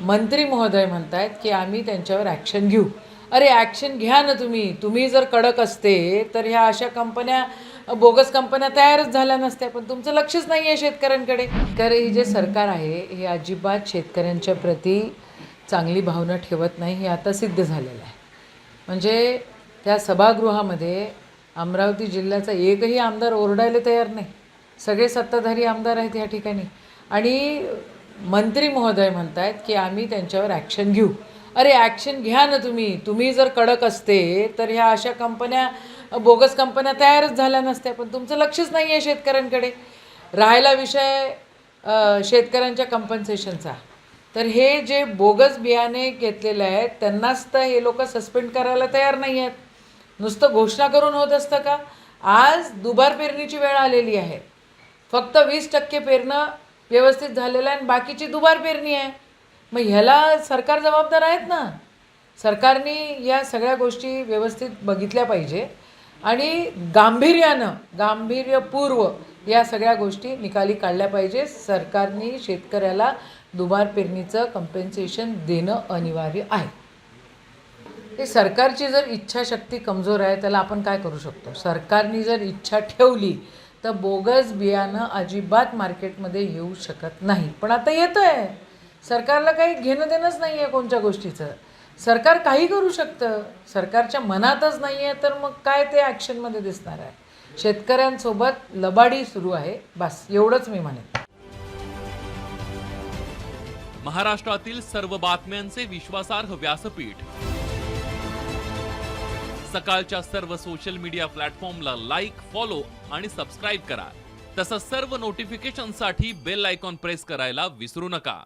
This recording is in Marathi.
मंत्री महोदय म्हणतायत की आम्ही त्यांच्यावर ॲक्शन घेऊ. अरे ॲक्शन घ्या ना तुम्ही जर कडक असते तर ह्या अशा कंपन्या बोगस कंपन्या तयारच झाल्या नसत्या. पण तुमचं लक्षच नाही आहे शेतकऱ्यांकडे. हे जे सरकार आहे हे अजिबात शेतकऱ्यांच्या प्रती चांगली भावना ठेवत नाही, हे आता सिद्ध झालेलं आहे. म्हणजे त्या सभागृहामध्ये अमरावती जिल्ह्याचा एकही आमदार ओरडायला तयार नाही. सगळे सत्ताधारी आमदार आहेत या ठिकाणी. आणि मंत्री महोदय म्हणतायत की आम्ही त्यांच्यावर ॲक्शन घेऊ. अरे ॲक्शन घ्या ना तुम्ही जर कडक असते तर ह्या अशा कंपन्या बोगस कंपन्या तयारच झाल्या नसत्या. पण तुमचं लक्षच नाही आहे शेतकऱ्यांकडे. राहिला विषय शेतकऱ्यांच्या कंपन्सेशनचा, तर हे जे बोगस बियाणे घेतलेले आहेत त्यांनाच तर हे लोक सस्पेंड करायला तयार नाही आहेत. नुसतं घोषणा करून होत असतं का? आज दुबार पेरणीची वेळ आलेली आहे. फक्त 20% पेरणं व्यवस्थित झालेलं आहे आणि बाकीची दुबार पेरणी आहे. मग ह्याला सरकार जबाबदार आहेत ना. सरकारने या सगळ्या गोष्टी व्यवस्थित बघितल्या पाहिजे आणि गांभीर्यपूर्व या सगळ्या गोष्टी निकाली काढल्या पाहिजे. सरकारने शेतकऱ्याला दुबार पेरणीचं कंपेन्सेशन देणं अनिवार्य आहे. हे सरकारची जर इच्छाशक्ती कमजोर आहे त्याला आपण काय करू शकतो? सरकारने जर इच्छा ठेवली तर बोगस बियाणं अजिबात मार्केटमध्ये येऊ शकत नाही. पण आता येतं आहे. सरकारला काही घेणं देणंच नाही आहे कोणत्या गोष्टीचं. सरकार काही करू शकतं. सरकारच्या मनातच नाही आहे तर मग काय ते ॲक्शनमध्ये दिसणार आहे? शेतकऱ्यांसोबत लबाडी सुरू आहे. बस एवढंच मी म्हणेन. महाराष्ट्रातील सर्व बातम्यांचे विश्वासार्ह व्यासपीठ सकाळच्या सर्व सोशल मीडिया प्लॅटफॉर्मला लाईक, फॉलो आणि सबस्क्राईब करा. तसंच सर्व नोटिफिकेशनसाठी बेल आयकॉन प्रेस करायला विसरू नका.